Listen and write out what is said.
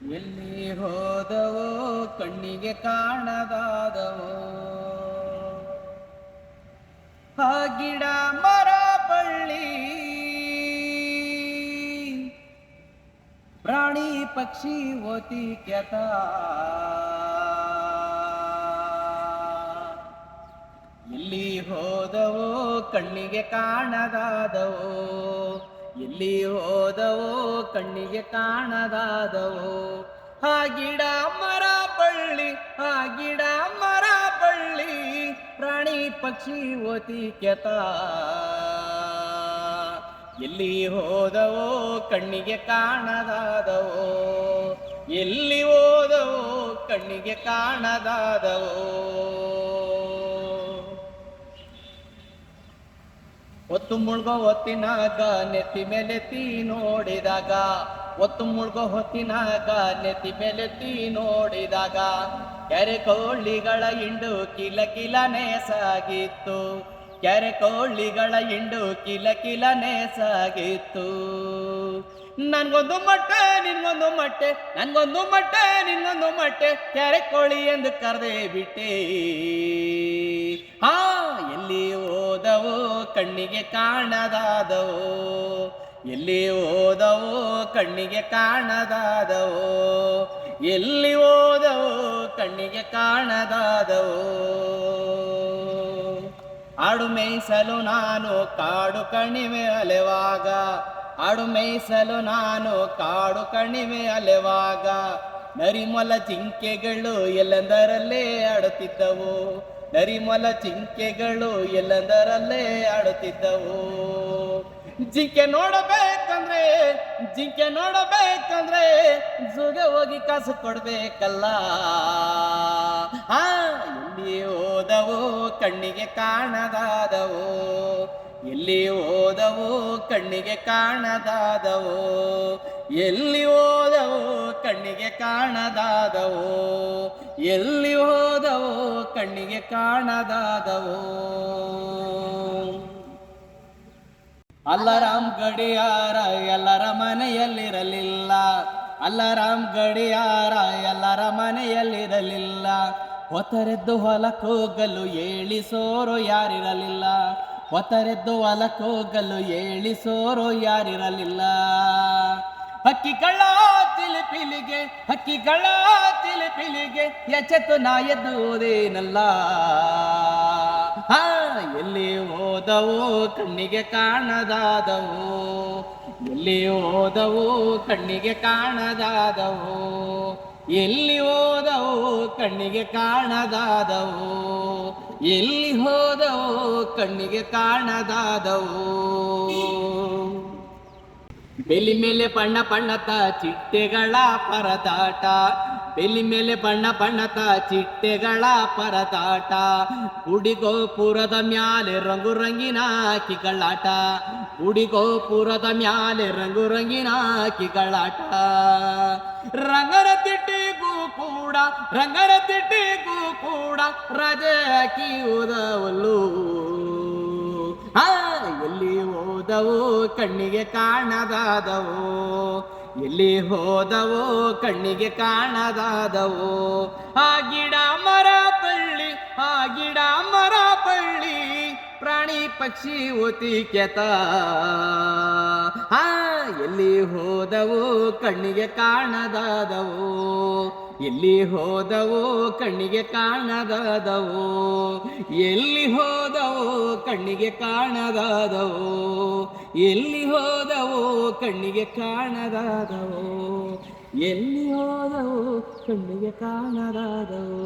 ಎಲ್ಲಿ ಹೋದವೋ ಕಣ್ಣಿಗೆ ಕಾಣದಾದವೋ ಆ ಗಿಡ ಮರ ಬಳ್ಳಿ ಪ್ರಾಣಿ ಪಕ್ಷಿ ಓತಿ ಕೆತ ಎಲ್ಲಿ ಹೋದವೋ ಕಣ್ಣಿಗೆ ಕಾಣದಾದವೋ ಎಲ್ಲಿ ಹೋದವೋ ಕಣ್ಣಿಗೆ ಕಾಣದಾದವೋ ಆ ಗಿಡ ಮರ ಬಳ್ಳಿ ಆ ಗಿಡ ಮರ ಬಳ್ಳಿ ಪ್ರಾಣಿ ಪಕ್ಷಿ ಓತಿ ಕೆತ ಎಲ್ಲಿ ಹೋದವೋ ಕಣ್ಣಿಗೆ ಕಾಣದಾದವೋ ಎಲ್ಲಿ ಹೋದವೋ ಕಣ್ಣಿಗೆ ಕಾಣದಾದವೋ ಒತ್ತು ಮುಳ್ಗೋ ಹೊತ್ತಿನಾಗ ನೆತ್ತಿ ಮೇಲೆತ್ತಿ ನೋಡಿದಾಗ ಒತ್ತು ಮುಳ್ಗೋ ಹೊತ್ತಿನಾಗ ನೆತ್ತಿ ಮೇಲೆತ್ತಿ ನೋಡಿದಾಗ ಕೆರೆ ಕೋಳಿಗಳ ಹಿಂಡು ಕಿಲ ಕಿಲನೆ ಸಾಗಿತ್ತು ಕೆರೆ ಕೋಳಿಗಳ ಹಿಂಡು ಕಿಲ ಕಿಲನೆ ಸಾಗಿತ್ತು ನನ್ಗೊಂದು ಮೊಟ್ಟೆ ನಿನ್ಗೊಂದು ಮೊಟ್ಟೆ ನನ್ಗೊಂದು ಮೊಟ್ಟೆ ನಿನ್ಗೊಂದು ಮೊಟ್ಟೆ ಕೆರೆ ಕೋಳಿ ಎಂದು ಕರೆದೇ ಬಿಟ್ಟೆ ಹಾ ಎಲ್ಲಿ ಹೋದವೋ ಕಣ್ಣಿಗೆ ಕಾಣದಾದವೋ ಎಲ್ಲಿ ಹೋದವೋ ಕಣ್ಣಿಗೆ ಕಾಣದಾದವೋ ಎಲ್ಲಿ ಹೋದವೋ ಕಣ್ಣಿಗೆ ಕಾಣದಾದವೋ ಆಡು ಮೇಯಿಸಲು ನಾನು ಕಾಡು ಕಣಿವೆ ಅಲೆವಾಗ ಆಡು ಮೇಯಿಸಲು ನಾನು ಕಾಡು ಕಣಿವೆ ಅಲೆವಾಗ ನರಿಮೊಲ ಜಿಂಕೆಗಳು ಎಲ್ಲೆಂದರಲ್ಲೇ ಆಡುತ್ತಿದ್ದವು ನರಿಮೊಲ ಜಿಂಕೆಗಳು ಎಲ್ಲೆಂದರಲ್ಲೇ ಆಡುತ್ತಿದ್ದವು ಜಿಂಕೆ ನೋಡಬೇಕಂದ್ರೆ ಜುಗೆ ಹೋಗಿ ಕಾಸು ಕೊಡ್ಬೇಕಲ್ಲ ಎಲ್ಲಿ ಹೋದವೋ ಕಣ್ಣಿಗೆ ಕಾಣದಾದವೋ ಎಲ್ಲಿ ಹೋದವೋ ಕಣ್ಣಿಗೆ ಕಾಣದಾದವೋ ಎಲ್ಲಿ ಹೋದವೋ ಕಣ್ಣಿಗೆ ಕಾಣದಾದವೋ ಎಲ್ಲಿ ಹೋದವೋ ಕಣ್ಣಿಗೆ ಕಾಣದಾದವೋ ಅಲ್ಲಾರಾಮ್ ಗಡಿಯಾರ ಎಲ್ಲರ ಮನೆಯಲ್ಲಿರಲಿಲ್ಲ ಅಲ್ಲಾರಾಮ್ ಗಡಿಯಾರ ಎಲ್ಲರ ಮನೆಯಲ್ಲಿರಲಿಲ್ಲ ಹೊತ್ತರೆದ್ದು ಹೊಲಕ್ಕೋಗಲು ಏಳಿಸೋರು ಯಾರಿರಲಿಲ್ಲ ಹೊತ್ತರೆದ್ದು ಹೊಲಕ್ಕೋಗಲು ಏಳಿಸೋರು ಯಾರಿರಲಿಲ್ಲ ಹಕ್ಕಿಗಳ ಚಿಲಿಪಿಲಿಗೆ ಎಚ್ಚೆತ್ತು ನಾ ಎದ್ದುವುದೇನಲ್ಲ ಎಲ್ಲಿ ಹೋದವೋ ಕಣ್ಣಿಗೆ ಕಾಣದಾದವೋ ಎಲ್ಲಿ ಹೋದವೋ ಕಣ್ಣಿಗೆ ಕಾಣದಾದವೋ ಎಲ್ಲಿ ಹೋದವೋ ಕಣ್ಣಿಗೆ ಕಾಣದಾದವೋ ಎಲ್ಲಿ ಹೋದವೋ ಕಣ್ಣಿಗೆ ಕಾಣದಾದವೋ ಬೆಲಿ ಮೇಲೆ ಬಣ್ಣ ಬಣ್ಣದ ಚಿಟ್ಟೆಗಳ ಪರದಾಟ ಬೆಲಿ ಮೇಲೆ ಬಣ್ಣ ಬಣ್ಣದ ಚಿಟ್ಟೆಗಳ ಪರದಾಟ ಗುಡಿಗೋಪುರದ ಮ್ಯಾಲೆ ರಂಗು ರಂಗಿನ ಕಿಗಳಾಟ ಗುಡಿಗೋಪುರದ ಮ್ಯಾಲೆ ರಂಗು ರಂಗಿನ ಕಿಗಳಾಟ ರಂಗರ ತಿಟ್ಟಿಗೂ ಕೂಡ ರಜೆ ಹಾಕಿಯುವುದವಲ್ಲು ಎಲ್ಲಿ ಹೋದವೋ ಕಣ್ಣಿಗೆ ಕಾಣದಾದವೋ ಎಲ್ಲಿ ಹೋದವೋ ಕಣ್ಣಿಗೆ ಕಾಣದಾದವೋ ಆ ಗಿಡ ಮರ ಬಳ್ಳಿ ಪ್ರಾಣಿ ಪಕ್ಷಿ ಓತಿ ಕೆತ ಎಲ್ಲಿ ಹೋದವೋ ಕಣ್ಣಿಗೆ ಕಾಣದಾದವೋ ಎಲ್ಲಿ ಹೋದವೋ ಕಣ್ಣಿಗೆ ಕಾಣದಾದವೋ ಎಲ್ಲಿ ಹೋದವೋ ಕಣ್ಣಿಗೆ ಕಾಣದಾದವೋ ಎಲ್ಲಿ ಹೋದವೋ ಕಣ್ಣಿಗೆ ಕಾಣದಾದವೋ ಎಲ್ಲಿ ಹೋದವೋ ಕಣ್ಣಿಗೆ ಕಾಣದಾದವೋ